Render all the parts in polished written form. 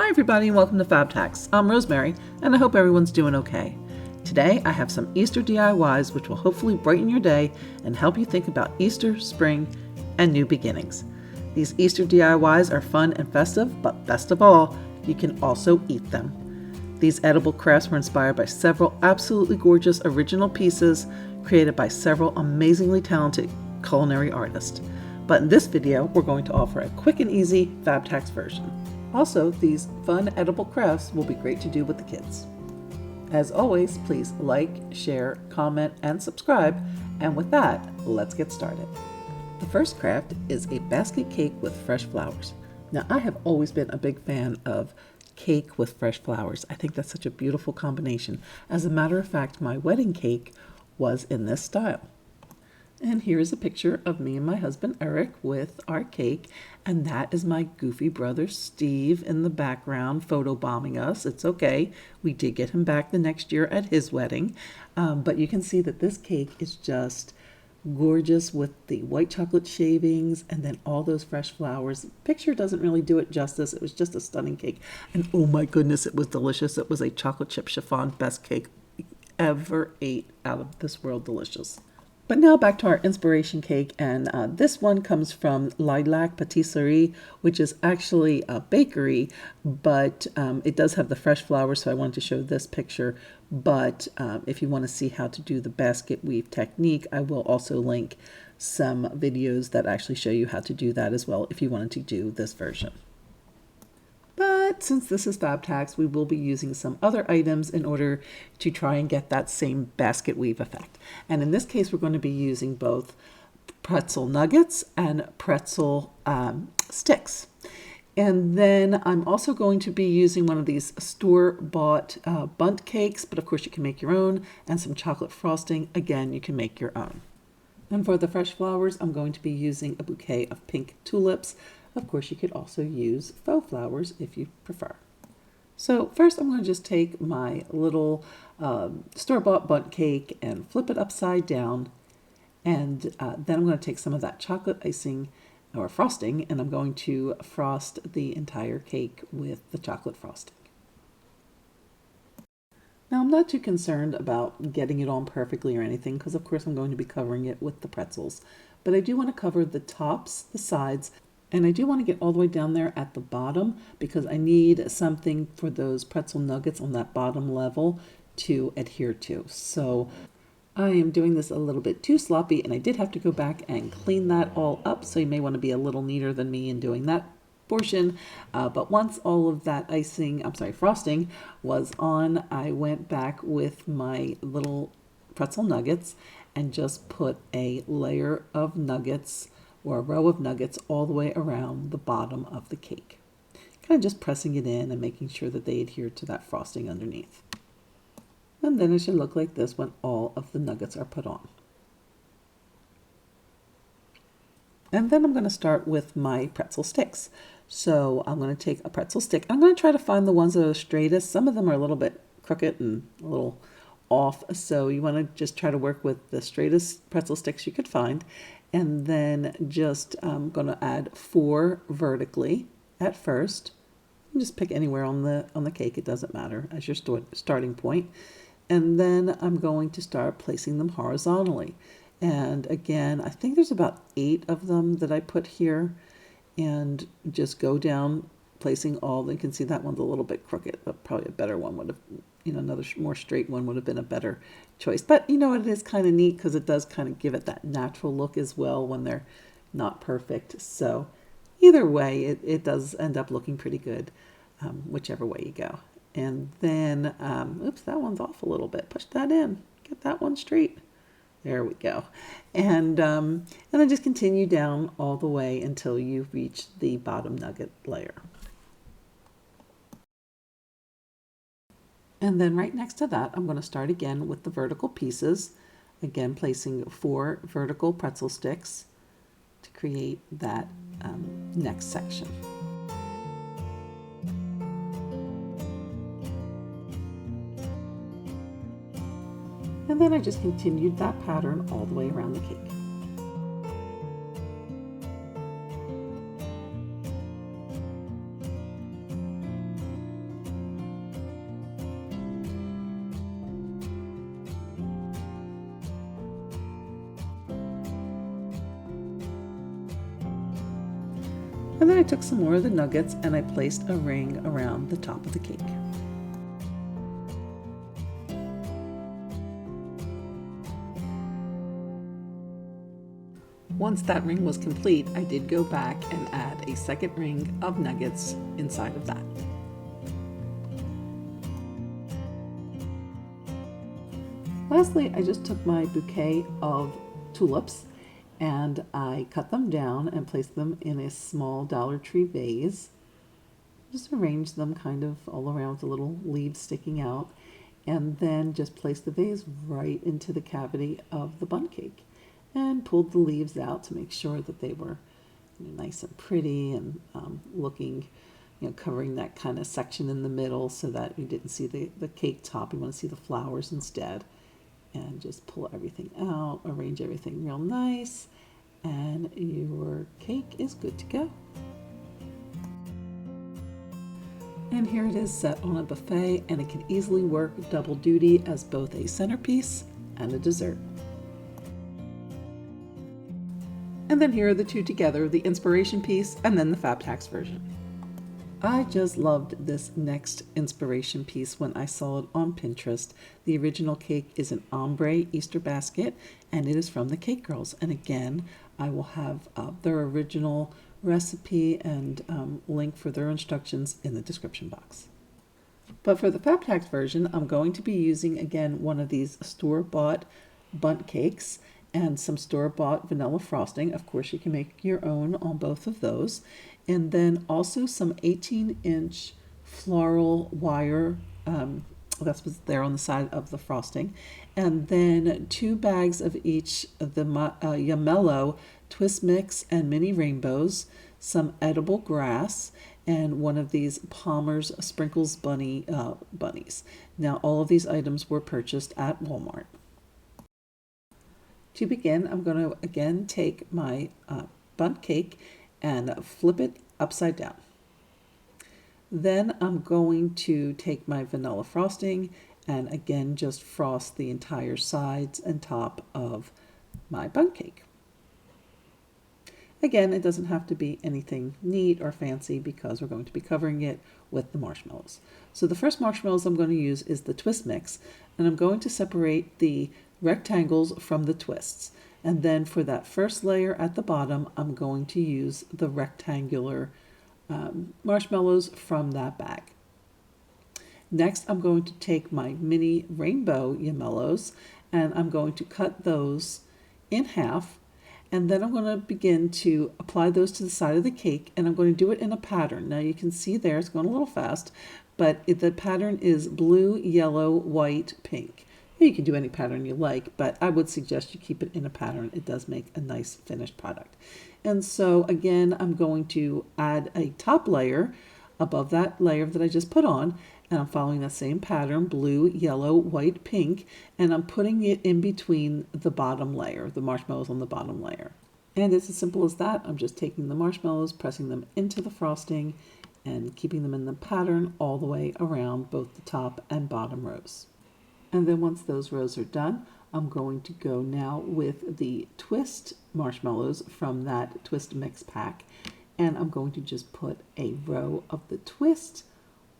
Hi everybody and welcome to FABEDhacks. I'm Rosemary and I hope everyone's doing okay. Today I have some Easter DIYs which will hopefully brighten your day and help you think about Easter, spring, and new beginnings. These Easter DIYs are fun and festive, but best of all, you can also eat them. These edible crafts were inspired by several absolutely gorgeous original pieces created by several amazingly talented culinary artists. But in this video, we're going to offer a quick and easy FABEDhacks version. Also, these fun edible crafts will be great to do with the kids. As always, please like, share, comment, and subscribe. And with that, let's get started. The first craft is a basket cake with fresh flowers. Now, I have always been a big fan of cake with fresh flowers. I think that's such a beautiful combination. As a matter of fact, my wedding cake was in this style. And here is a picture of me and my husband Eric with our cake, and that is my goofy brother Steve in the background photobombing us. It's okay. We did get him back the next year at his wedding, but you can see that this cake is just gorgeous with the white chocolate shavings and then all those fresh flowers. The picture doesn't really do it justice. It was just a stunning cake, and oh my goodness, it was delicious. It was a chocolate chip chiffon best cake ever ate. Out of this world delicious. But now back to our inspiration cake, and this one comes from Lilac Patisserie, which is actually a bakery, but it does have the fresh flowers, so I wanted to show this picture. But if you want to see how to do the basket weave technique, I will also link some videos that actually show you how to do that as well if you wanted to do this version. But since this is FABEDhacks, we will be using some other items in order to try and get that same basket weave effect. And in this case, we're going to be using both pretzel nuggets and pretzel sticks. And then I'm also going to be using one of these store-bought bundt cakes, but of course you can make your own, and some chocolate frosting. Again, you can make your own. And for the fresh flowers, I'm going to be using a bouquet of pink tulips. Of course, you could also use faux flowers if you prefer. So first I'm going to just take my little store-bought bundt cake and flip it upside down. And then I'm going to take some of that chocolate icing or frosting, and I'm going to frost the entire cake with the chocolate frosting. Now, I'm not too concerned about getting it on perfectly or anything, because of course I'm going to be covering it with the pretzels. But I do want to cover the tops, the sides, and I do want to get all the way down there at the bottom because I need something for those pretzel nuggets on that bottom level to adhere to. So I am doing this a little bit too sloppy, and I did have to go back and clean that all up. So you may want to be a little neater than me in doing that portion. But once all of that frosting was on, I went back with my little pretzel nuggets and just put a layer of nuggets or a row of nuggets all the way around the bottom of the cake. Kind of just pressing it in and making sure that they adhere to that frosting underneath. And then it should look like this when all of the nuggets are put on. And then I'm going to start with my pretzel sticks. So I'm going to take a pretzel stick. I'm going to try to find the ones that are the straightest. Some of them are a little bit crooked and a little off. So you want to just try to work with the straightest pretzel sticks you could find. And then just I'm going to add 4 vertically at first. Just pick anywhere on the cake, it doesn't matter, as your starting point. And then I'm going to start placing them horizontally. And again, I think there's about 8 of them that I put here, and just go down placing all. You can see that one's a little bit crooked, but probably a better one would have, another more straight one would have been a better choice. But it is kind of neat because it does kind of give it that natural look as well when they're not perfect. So either way, it does end up looking pretty good, whichever way you go. And then, oops, that one's off a little bit. Push that in, get that one straight. There we go. And then just continue down all the way until you reach the bottom nugget layer. And then right next to that, I'm going to start again with the vertical pieces. Again, placing 4 vertical pretzel sticks to create that next section. And then I just continued that pattern all the way around the cake. And then I took some more of the nuggets and I placed a ring around the top of the cake. Once that ring was complete, I did go back and add a second ring of nuggets inside of that. Lastly, I just took my bouquet of tulips and I cut them down and placed them in a small Dollar Tree vase. Just arranged them kind of all around with the little leaves sticking out, and then just placed the vase right into the cavity of the bundt cake and pulled the leaves out to make sure that they were nice and pretty and looking, covering that kind of section in the middle so that you didn't see the cake top. You want to see the flowers instead. And just pull everything out, arrange everything real nice, and your cake is good to go. And here it is set on a buffet, and it can easily work double duty as both a centerpiece and a dessert. And then here are the two together, the inspiration piece and then the FABEDhacks version. I just loved this next inspiration piece when I saw it on Pinterest. The original cake is an ombre Easter basket, and it is from the Cakegirls. And again, I will have their original recipe and link for their instructions in the description box. But for the FABEDhacks version, I'm going to be using, again, one of these store-bought bundt cakes and some store-bought vanilla frosting. Of course, you can make your own on both of those. And then also some 18-inch floral wire. That's what's there on the side of the frosting. And then 2 bags of each of the Yamello twist mix and mini rainbows, some edible grass, and one of these Palmer's Sprinkles bunnies. Now, all of these items were purchased at Walmart. To begin, I'm going to again take my bundt cake and flip it upside down. Then I'm going to take my vanilla frosting and again just frost the entire sides and top of my bundt cake. Again, it doesn't have to be anything neat or fancy because we're going to be covering it with the marshmallows. So the first marshmallows I'm going to use is the twist mix, and I'm going to separate the rectangles from the twists. And then for that first layer at the bottom, I'm going to use the rectangular marshmallows from that bag. Next, I'm going to take my mini rainbow Yamellos and I'm going to cut those in half. And then I'm going to begin to apply those to the side of the cake, and I'm going to do it in a pattern. Now you can see there, it's going a little fast, but the pattern is blue, yellow, white, pink. You can do any pattern you like, but I would suggest you keep it in a pattern. It does make a nice finished product. And so again, I'm going to add a top layer above that layer that I just put on, and I'm following that same pattern, blue, yellow, white, pink, and I'm putting it in between the bottom layer, the marshmallows on the bottom layer. And it's as simple as that. I'm just taking the marshmallows, pressing them into the frosting, and keeping them in the pattern all the way around both the top and bottom rows. And then once those rows are done, I'm going to go now with the twist marshmallows from that twist mix pack. And I'm going to just put a row of the twist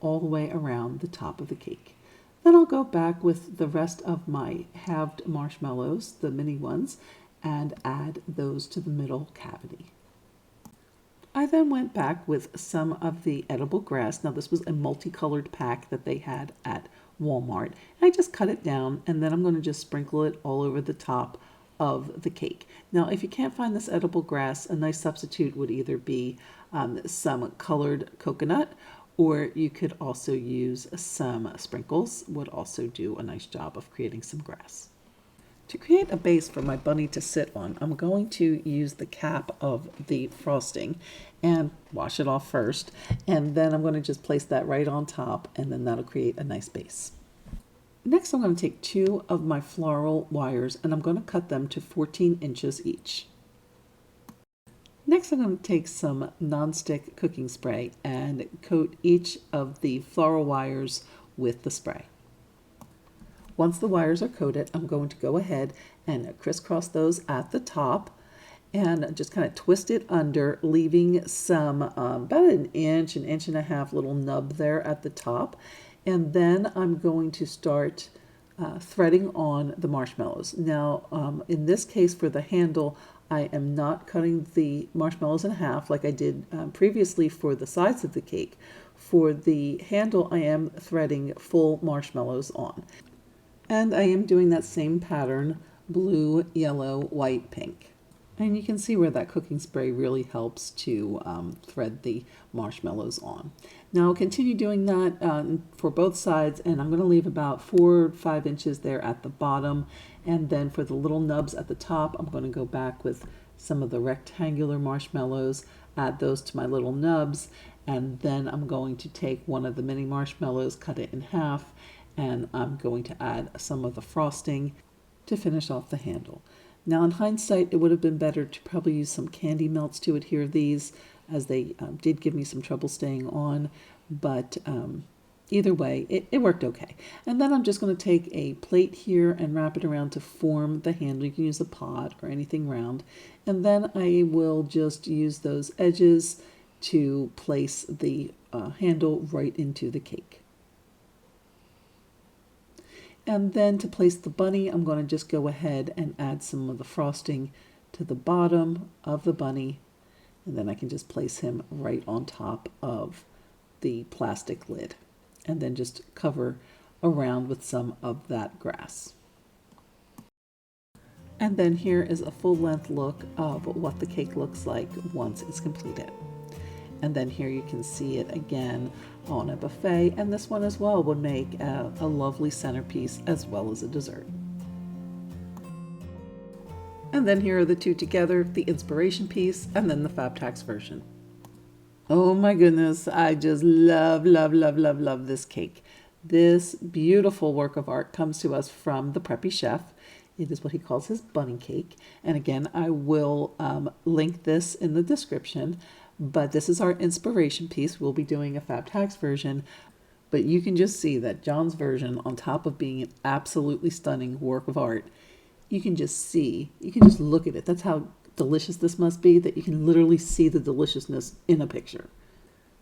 all the way around the top of the cake. Then I'll go back with the rest of my halved marshmallows, the mini ones, and add those to the middle cavity. I then went back with some of the edible grass. Now this was a multicolored pack that they had at Walmart. I just cut it down, and then I'm going to just sprinkle it all over the top of the cake. Now if you can't find this edible grass, a nice substitute would either be some colored coconut, or you could also use some sprinkles, would also do a nice job of creating some grass. To create a base for my bunny to sit on, I'm going to use the cap of the frosting and wash it off first, and then I'm going to just place that right on top, and then that'll create a nice base. Next, I'm going to take 2 of my floral wires and I'm going to cut them to 14 inches each. Next, I'm going to take some non-stick cooking spray and coat each of the floral wires with the spray. Once the wires are coated, I'm going to go ahead and crisscross those at the top, and just kind of twist it under, leaving some about an inch and a half little nub there at the top. And then I'm going to start threading on the marshmallows. Now, in this case for the handle, I am not cutting the marshmallows in half like I did previously for the sides of the cake. For the handle, I am threading full marshmallows on. And I am doing that same pattern, blue, yellow, white, pink. And you can see where that cooking spray really helps to thread the marshmallows on. Now I'll continue doing that for both sides, and I'm going to leave about 4 or 5 inches there at the bottom. And then for the little nubs at the top, I'm going to go back with some of the rectangular marshmallows, add those to my little nubs, and then I'm going to take one of the mini marshmallows, cut it in half, and I'm going to add some of the frosting to finish off the handle. Now in hindsight, it would have been better to probably use some candy melts to adhere these, as they did give me some trouble staying on, but either way, it worked okay. And then I'm just going to take a plate here and wrap it around to form the handle. You can use a pot or anything round. And then I will just use those edges to place the handle right into the cake. And then to place the bunny, I'm going to just go ahead and add some of the frosting to the bottom of the bunny. And then I can just place him right on top of the plastic lid. And then just cover around with some of that grass. And then here is a full-length look of what the cake looks like once it's completed. And then here you can see it again on a buffet, and this one as well would make a lovely centerpiece as well as a dessert. And then here are the two together, the inspiration piece and then the FABEDhacks version. Oh my goodness, I just love this cake. This beautiful work of art comes to us from the Preppy Chef. It is what he calls his bunny cake. And again, I will link this in the description. But this is our inspiration piece. We'll be doing a FABEDhacks version, but you can just see that John's version, on top of being an absolutely stunning work of art, you can just look at it. That's how delicious this must be, that you can literally see the deliciousness in a picture.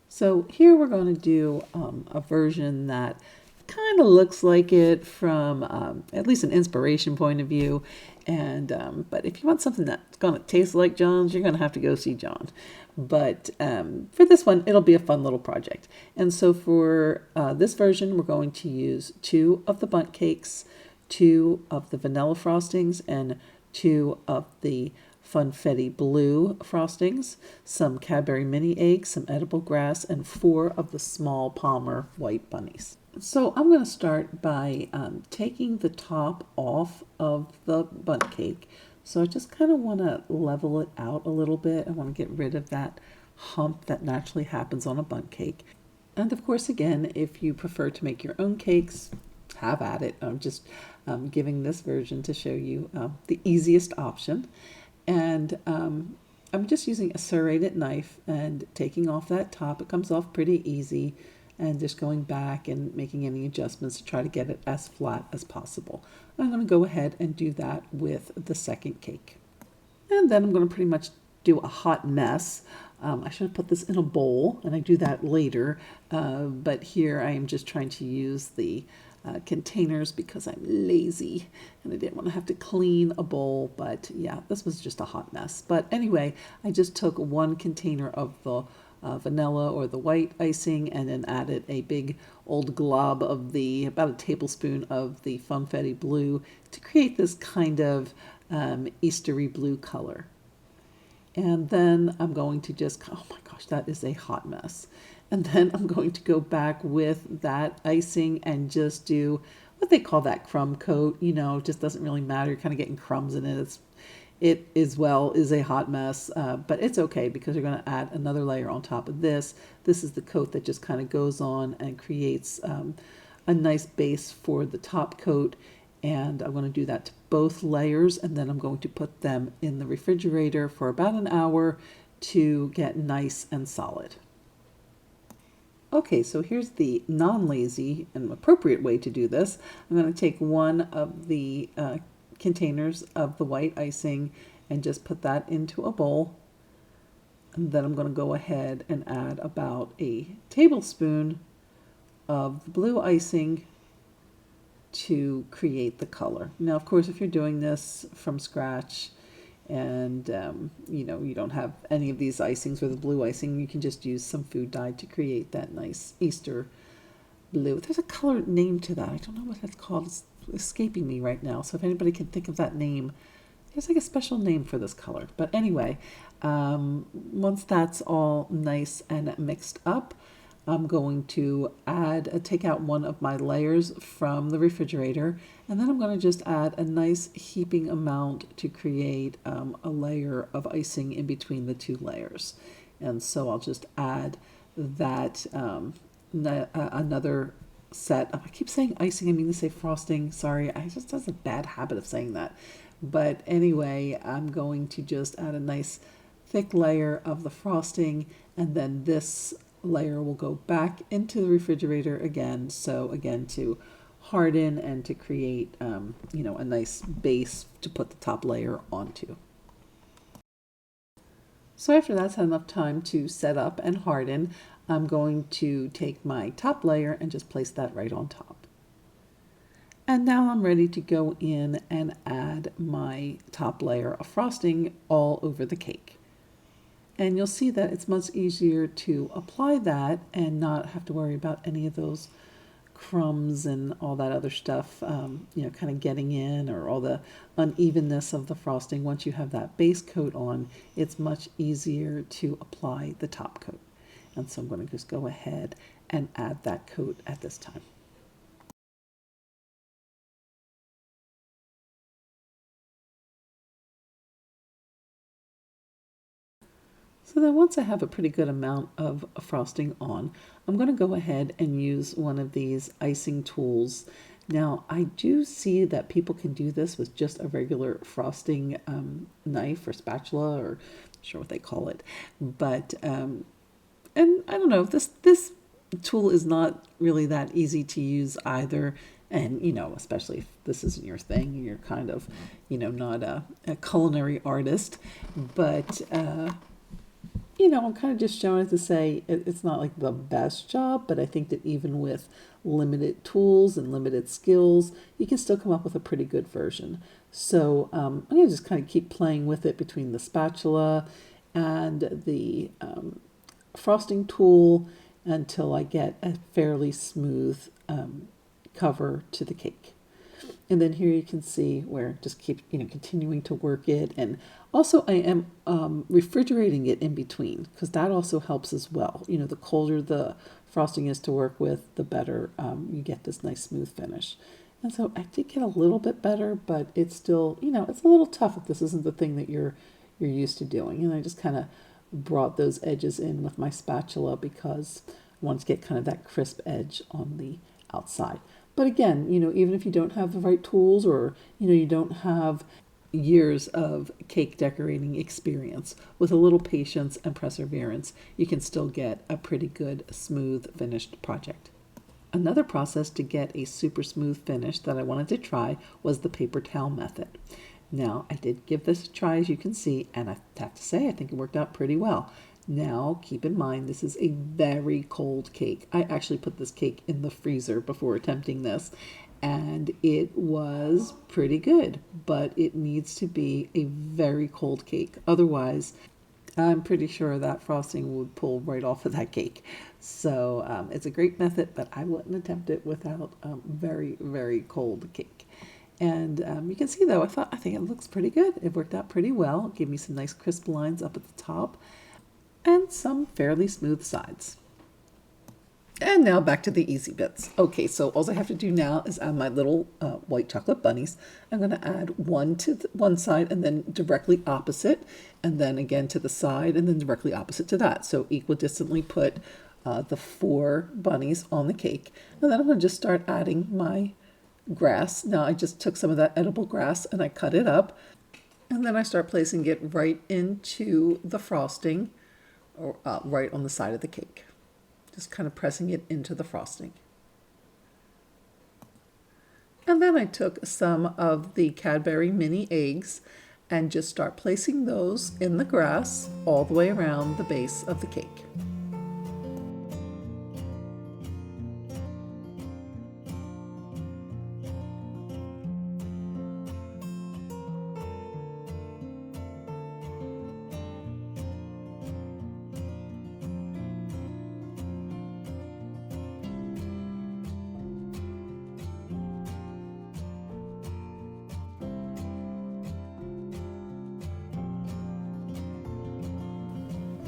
So here we're going to do a version that kind of looks like it from at least an inspiration point of view. And but if you want something that's going to taste like John's, you're going to have to go see John. But for this one, it'll be a fun little project. And so for this version, we're going to use 2 of the bundt cakes, 2 of the vanilla frostings, and 2 of the funfetti blue frostings, some Cadbury mini eggs, some edible grass, and 4 of the small Palmer white bunnies. So I'm going to start by taking the top off of the bundt cake. So I just kind of want to level it out a little bit. I want to get rid of that hump that naturally happens on a bundt cake. And of course, again, if you prefer to make your own cakes, have at it. I'm just giving this version to show you the easiest option. And I'm just using a serrated knife and taking off that top. It comes off pretty easy. And just going back and making any adjustments to try to get it as flat as possible. I'm going to go ahead and do that with the second cake. And then I'm going to pretty much do a hot mess. I should have put this in a bowl, and I do that later. But here I am just trying to use the containers because I'm lazy and I didn't want to have to clean a bowl. But yeah, this was just a hot mess. But anyway, I just took 1 container of the vanilla or the white icing, and then added a big old glob of about a tablespoon of the funfetti blue to create this kind of Eastery blue color. And then I'm going to just, oh my gosh, that is a hot mess. And then I'm going to go back with that icing and just do what they call that crumb coat. You know, it just doesn't really matter. You're kind of getting crumbs in it. It as well is a hot mess, but it's okay because you're going to add another layer on top of this. This is the coat that just kind of goes on and creates a nice base for the top coat. And I'm going to do that to both layers, and then I'm going to put them in the refrigerator for about an hour to get nice and solid. Okay, so here's the non-lazy and appropriate way to do this. I'm going to take 1 of the containers of the white icing and just put that into a bowl. And then I'm going to go ahead and add about a tablespoon of the blue icing to create the color. Now, of course, if you're doing this from scratch and you don't have any of these icings or the blue icing, you can just use some food dye to create that nice Easter blue. There's a color name to that. I don't know what that's called. It's escaping me right now. So if anybody can think of that name, there's like a special name for this color. But anyway, once that's all nice and mixed up, I'm going to take out one of my layers from the refrigerator, and then I'm going to just add a nice heaping amount to create a layer of icing in between the two layers. And so I'll just add that another set of, I keep saying icing, I mean to say frosting, sorry, I just have a bad habit of saying that. But anyway, I'm going to just add a nice thick layer of the frosting, and then this layer will go back into the refrigerator again. So again, to harden and to create, a nice base to put the top layer onto. So after that's had enough time to set up and harden, I'm going to take my top layer and just place that right on top. And now I'm ready to go in and add my top layer of frosting all over the cake. And you'll see that it's much easier to apply that and not have to worry about any of those crumbs and all that other stuff, kind of getting in, or all the unevenness of the frosting. Once you have that base coat on, it's much easier to apply the top coat. And so I'm going to just go ahead and add that coat at this time. So then once I have a pretty good amount of frosting on, I'm going to go ahead and use one of these icing tools. Now, I do see that people can do this with just a regular frosting knife or spatula, or I'm not sure what they call it. But, and I don't know, this tool is not really that easy to use either. And, especially if this isn't your thing, you're kind of, not a culinary artist. But, I'm kind of just showing it to say it's not like the best job, but I think that even with limited tools and limited skills, you can still come up with a pretty good version. So I'm going to just kind of keep playing with it between the spatula and the frosting tool until I get a fairly smooth cover to the cake. And then here you can see where just keep continuing to work it. And also I am refrigerating it in between, because that also helps as well. The colder the frosting is to work with, the better you get this nice smooth finish. And so I did get a little bit better, but it's still, it's a little tough if this isn't the thing that you're used to doing. And I just kind of brought those edges in with my spatula because I want to get kind of that crisp edge on the outside. But again, even if you don't have the right tools, or, you don't have years of cake decorating experience, with a little patience and perseverance, you can still get a pretty good, smooth, finished project. Another process to get a super smooth finish that I wanted to try was the paper towel method. Now, I did give this a try, as you can see, and I have to say, I think it worked out pretty well. Now, keep in mind, this is a very cold cake. I actually put this cake in the freezer before attempting this, and it was pretty good, but it needs to be a very cold cake. Otherwise, I'm pretty sure that frosting would pull right off of that cake. So it's a great method, but I wouldn't attempt it without very, very cold cake. And you can see, though, I think it looks pretty good. It worked out pretty well. It gave me some nice crisp lines up at the top, and some fairly smooth sides. And now back to the easy bits. Okay, so all I have to do now is add my little white chocolate bunnies. I'm going to add one to one side, and then directly opposite, and then again to the side, and then directly opposite to that. So equidistantly put the 4 bunnies on the cake. And then I'm going to just start adding my grass. Now I just took some of that edible grass and I cut it up. And then I start placing it right into the frosting, or right on the side of the cake. Just kind of pressing it into the frosting. And then I took some of the Cadbury mini eggs And just start placing those in the grass all the way around the base of the cake.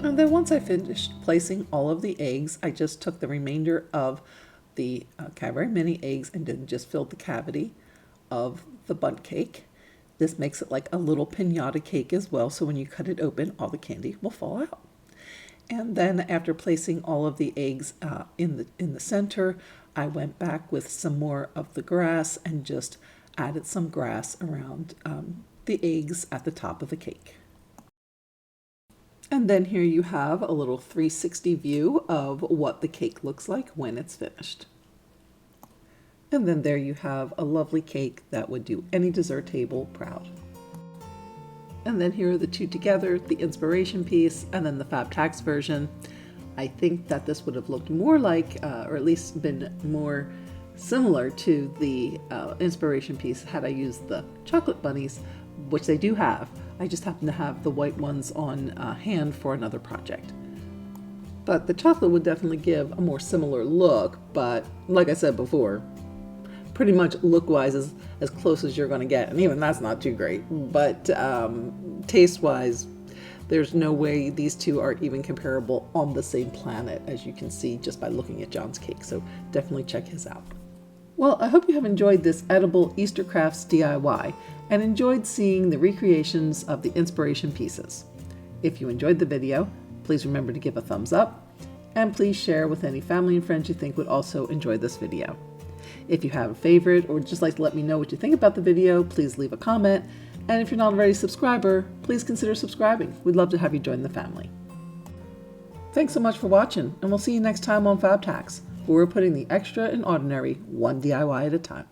And then once I finished placing all of the eggs, I just took the remainder of the Cadbury mini eggs and then just filled the cavity of the bundt cake. This makes it like a little piñata cake as well, so when you cut it open, all the candy will fall out. And then after placing all of the eggs in the center, I went back with some more of the grass and just added some grass around the eggs at the top of the cake. And then here you have a little 360 view of what the cake looks like when it's finished. And then there you have a lovely cake that would do any dessert table proud. And then here are the two together, the inspiration piece and then the FABEDhacks version. I think that this would have looked more like, or at least been more similar to the inspiration piece had I used the chocolate bunnies, which they do have. I just happen to have the white ones on hand for another project. But the chocolate would definitely give a more similar look, but like I said before, pretty much look-wise is as close as you're going to get, and even that's not too great. But taste-wise, there's no way these two are even comparable on the same planet, as you can see just by looking at John's cake, so definitely check his out. Well, I hope you have enjoyed this edible Easter crafts DIY and enjoyed seeing the recreations of the inspiration pieces. If you enjoyed the video, please remember to give a thumbs up and please share with any family and friends you think would also enjoy this video. If you have a favorite or just like to let me know what you think about the video, please leave a comment. And if you're not already a subscriber, please consider subscribing. We'd love to have you join the family. Thanks so much for watching, and we'll see you next time on FABEDhacks, where we're putting the extra and ordinary one DIY at a time.